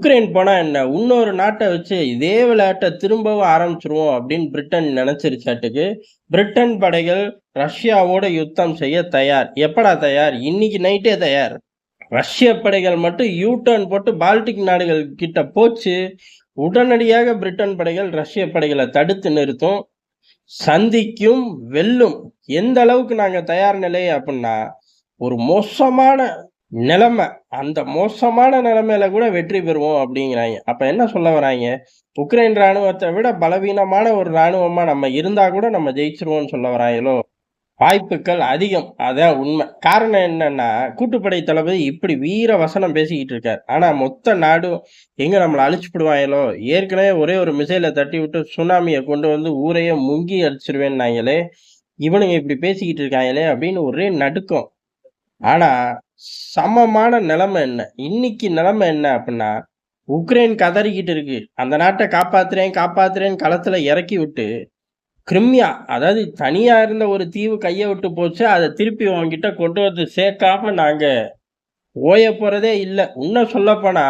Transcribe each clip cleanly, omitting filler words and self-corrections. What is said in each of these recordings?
Ukraine போனா என்ன? இன்னொரு நாட்ட வச்சு இதே விளையாட்ட திரும்பவும் ஆரம்பிச்சுருவோம் அப்படின்னு பிரிட்டன் நினைச்சிருச்சாட்டுக்கு. பிரிட்டன் படைகள் ரஷ்யாவோட யுத்தம் செய்ய தயார். எப்படா தயார்? இன்னைக்கு நைட்டே தயார். ரஷ்ய படைகள் மட்டும் யூ டர்ன் போட்டு பால்டிக் நாடுகள் கிட்ட போச்சு. உடனடியாக பிரிட்டன் படைகள் ரஷ்ய படைகளை தடுத்து நிறுத்தும். சந்திக்கும், வெல்லும். எந்த அளவுக்கு நாங்க தயார் நிலை அப்படின்னா, ஒரு மோசமான நிலைமை. அந்த மோசமான நிலைமையில கூட வெற்றி பெறுவோம் அப்படிங்கிறாய்ங்க. அப்ப என்ன சொல்ல வராய்ங்க? உக்ரைன் ராணுவத்த விட பலவீனமான ஒரு ராணுவமா நம்ம இருந்தா கூட நம்ம ஜெயிச்சுருவோம்னு சொல்ல வராய்ங்களோ? வாய்ப்புக்கள் அதிகம். அதான் உண்மை. காரணம் என்னன்னா, கூட்டுப்படை தளபதி இப்படி வீர வசனம் பேசிக்கிட்டு இருக்காரு. ஆனா மொத்த நாடும் எங்க நம்மள அழிச்சுப்புடுவாய்ங்களோ? ஏற்கனவே ஒரே ஒரு மிசைல தட்டி விட்டு சுனாமிய கொண்டு வந்து ஊரையே முங்கி அடிச்சிருவேன்னாய்ங்களே! இவனுங்க இப்படி பேசிக்கிட்டு இருக்காய்ங்களே! அப்படின்னு ஒரே நடுக்கம். ஆனா, சமமான நிலைமை என்ன? இன்னைக்கு நிலைமை என்ன அப்டின்னா, உக்ரைன் கதறிக்கிட்டு இருக்கு. அந்த நாட்ட காப்பாத்துறேன், காப்பாத்துறேன்னு களத்துல இறக்கி விட்டு, கிரிமியா அதாவது தனியா இருந்த ஒரு தீவு கைய விட்டு போச்சு. அத திருப்பி உன்கிட்ட கொண்டு வந்து சேர்க்காம நாங்க ஓயப் போறதே இல்ல. இன்னும் சொல்லப்போனா,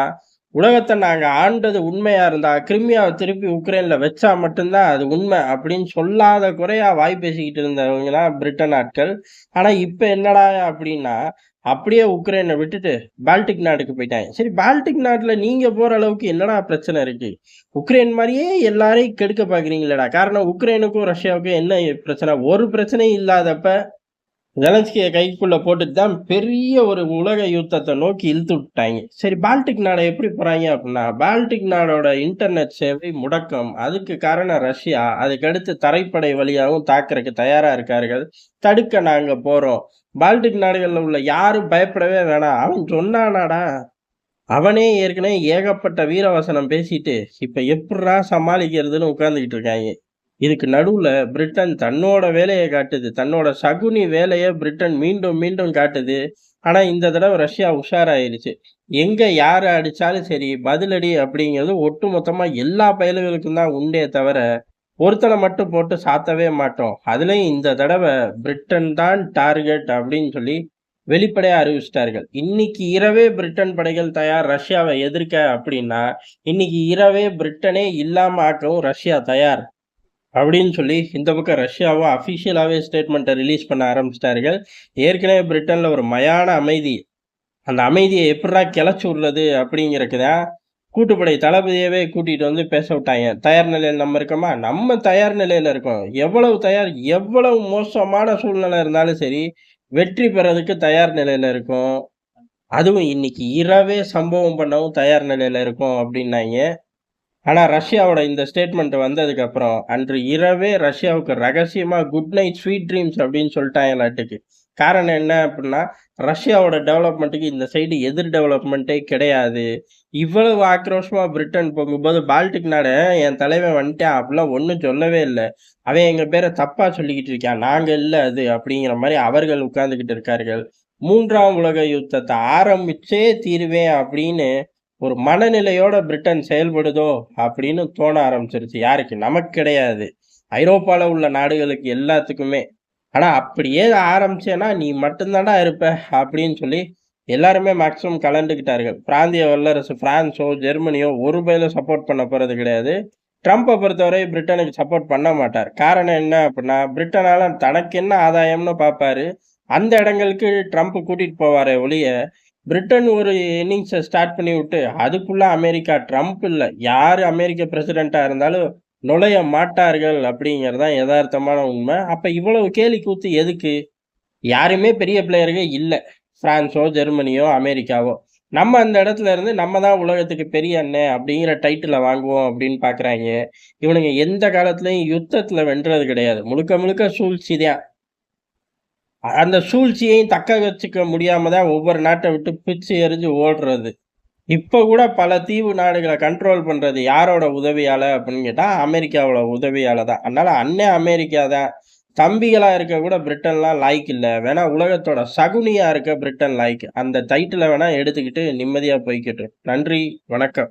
உலகத்த நாங்க ஆண்டது உண்மையா இருந்தா, கிரிமியாவ திருப்பி உக்ரைன்ல வச்சா மட்டும் தான் அது உண்மை அப்படின்னு சொல்லாத குறையா வாய் பேசிக்கிட்டு இருந்தவங்க தான் பிரிட்டன் ஆட்கள். ஆனா இப்ப என்னடா அப்படின்னா, அப்படியே உக்ரைனை விட்டுட்டு பால்டிக் நாடுக்கு போயிட்டாங்க. சரி, பால்டிக் நாட்டுல நீங்க போற அளவுக்கு என்னடா பிரச்சனை இருக்கு? உக்ரைன் மாரியே எல்லாரையும் கெடுக்க பார்க்குறீங்களேடா! காரணம் உக்ரைனுக்கும், ரஷ்யாவுக்கும் என்ன பிரச்சனை? ஒரு பிரச்சனையும் இல்லாதப்ப ஜெலன்ஸ்கிய கைக்குள்ள போட்டுட்டு தான் பெரிய ஒரு உலக யுத்தத்த நோக்கி இழுத்து விட்டாய்ங்க. சரி, பால்டிக் நாட எப்படி போறாய்ங்க அப்டின்னா, பால்டிக் நாடோட இன்டர்நெட் சேவை முடக்கம். அதுக்கு காரணம் ரஷ்யா. அதுக்கடுத்து தரைப்படை வழியாவும் தாக்குறக்கு தயாரா இருக்கார்கள். தடுக்க நாங்க போறோம். பால்டிக் நாடுகள்ல உள்ள யாரும் பயப்படவே வேணாம். அவன் சொன்னானாடா? அவனே ஏற்கனவே ஏகப்பட்ட வீரவசனம் பேசிட்டு, இப்ப எப்புட்றா சமாளிக்கிறதுன்னு உட்கார்ந்துகிட்டு இருக்காய்ங்க. இதுக்கு நடுவுல பிரிட்டன் தன்னோட வேலைய காட்டுது. தன்னோட சகுனி வேலைய பிரிட்டன் மீண்டும், மீண்டும் காட்டுது. ஆனா, இந்த தடவ ரஷ்யா உஷாராயிருச்சு. எங்க யார அடிச்சாலும் சரி, பதிலடி அப்படிங்கிறது ஒட்டுமொத்தமா எல்லா பயலுகளுக்கும் தான் உண்டே தவிர, ஒருத்தன மட்டும் போட்டு சாத்தவே மாட்டோம். அதுலயும் இந்த தடவ பிரிட்டன் தான் டார்கெட் அப்படின்னு சொல்லி வெளிப்படையா அறிவிச்சுட்டார்கள். இன்னைக்கு இரவே பிரிட்டன் படைகள் தயார் ரஷ்யாவை எதிர்க்க அப்படின்னா, இன்னைக்கு இரவே பிரிட்டனே இல்லாம ஆக்கவும் ரஷ்யா தயார். அப்படின்னு சொல்லி இந்த பக்கம் ரஷ்யாவும் அஃபிஷியலாவே ஸ்டேட்மெண்ட்டை ரிலீஸ் பண்ண ஆரம்பிச்சிட்டார்கள். ஏற்கனவே பிரிட்டன்ல ஒரு மயான அமைதி. அந்த அமைதியை எப்புட்றா கிளச்சி விடுறது அப்படிங்கிறதுக்கு தான் கூட்டுப்படை தளபதியவே கூட்டிட்டு வந்து பேச விட்டாங்க. தயார் நிலையில் நம்ம இருக்கோமா? நம்ம தயார் நிலையில இருக்கோம். எவ்வளவு தயார்? எவ்வளவு மோசமான சூழ்நிலை இருந்தாலும் சரி, வெற்றி பெறதுக்கு தயார் நிலையில இருக்கோம். அதுவும் இன்னைக்கு இரவே சம்பவம் பண்ணவும் தயார் நிலையில இருக்கோம் அப்படின்னாய்ங்க. ஆனா ரஷ்யாவோட இந்த ஸ்டேட்மெண்ட் வந்ததுக்கு அப்புறம், அன்று இரவே ரஷ்யாவுக்கு ரகசியமா குட் நைட் ஸ்வீட் ட்ரீம்ஸ் அப்படின்னு சொல்லிட்டாங்களாட்டுக்கு. காரணம் என்ன அப்படின்னா, ரஷ்யாவோட டெவலப்மெண்ட்டுக்கு இந்த சைடு எதிர் டெவலப்மெண்ட்டே கிடையாது. இவ்வளவு ஆக்ரோஷமா பிரிட்டன் போகும்போது, பால்டிக் நாடு என் தலைவன் வந்துட்டான் அப்படிலாம் ஒண்ணும் சொல்லவே இல்ல. அவன் எங்க பேர தப்பா சொல்லிக்கிட்டு இருக்கான். நாங்க இல்ல அது அப்படிங்கிற மாரி அவர்கள் உட்கார்ந்துகிட்டு இருக்கார்கள். 3ஆம் உலக யுத்தத்த ஆரம்பிச்சே தீருவேன் அப்படின்னு ஒரு மனநிலையோட பிரிட்டன் செயல்படுதோ அப்படின்னு தோண ஆரம்பிச்சிருச்சு. யாருக்கு? நமக்கு கிடையாது. ஐரோப்பால உள்ள நாடுகளுக்கு எல்லாத்துக்குமே. ஆனா அப்படியே ஆரம்பிச்சேன்னா நீ மட்டும் தான்டா இருப்ப அப்படின்னு சொல்லி எல்லாருமே மேக்ஸிமம் கலண்டுக்கிட்டார்கள். பிராந்திய வல்லரசு பிரான்ஸோ, ஜெர்மனியோ ஒரு பயலும் சப்போர்ட் பண்ண போறது கிடையாது. ட்ரம்ப்ப பொறுத்தவரை பிரிட்டனுக்கு சப்போர்ட் பண்ண மாட்டார். காரணம் என்ன அப்படின்னா, பிரிட்டனால தனக்கு என்ன ஆதாயம்னு பார்ப்பாரு. அந்த இடங்களுக்கு ட்ரம்ப் கூட்டிட்டு போவாரே ஒழிய, பிரிட்டன் ஒரு இன்னிங்ஸ ஸ்டார்ட் பண்ணிவிட்டு, அதுக்குள்ள அமெரிக்கா ட்ரம்ப் இல்ல. யாரு அமெரிக்க பிரசிடென்ட்டா இருந்தாலும் நுழைய மாட்டார்கள் அப்படிங்கிறது தான் எதார்த்தமான உண்மை. அப்ப இவ்வளவு கேலி கூத்து எதுக்கு? யாருமே பெரிய பிளேயர்கள் இல்ல. பிரான்ஸோ, ஜெர்மனியோ, அமெரிக்காவோ. நம்ம அந்த இடத்துல இருந்து நம்ம தான் உலகத்துக்கு பெரிய அண்ணன் அப்படிங்கிற டைட்டில வாங்குவோம் அப்படின்னு பார்க்குறாய்ங்க. இவனுங்க எந்த காலத்திலயும் யுத்தத்துல வென்றது கிடையாது. முழுக்க முழுக்க சூழ்ச்சி தான். அந்த சூழ்ச்சியையும் தக்க வச்சுக்க முடியாம தான் ஒவ்வொரு நாட்ட விட்டு பிச்சு எறிஞ்சு ஓடுறது. இப்ப கூட பல தீவு நாடுகள கண்ட்ரோல் பண்றது யாரோட உதவியால அப்படின்னு கேட்டா, அமெரிக்காவோட உதவியால தான். அதனால அண்ணன் அமெரிக்கா தான். தம்பிகளா இருக்க கூட பிரிட்டன்லாம் லாய்க்கு இல்ல. வேணா உலகத்தோட சகுனியா இருக்க பிரிட்டன் லாய்க்கு. அந்த டைட்டில வேணா எடுத்துக்கிட்டு நிம்மதியா போய்க்கட்டும். நன்றி, வணக்கம்.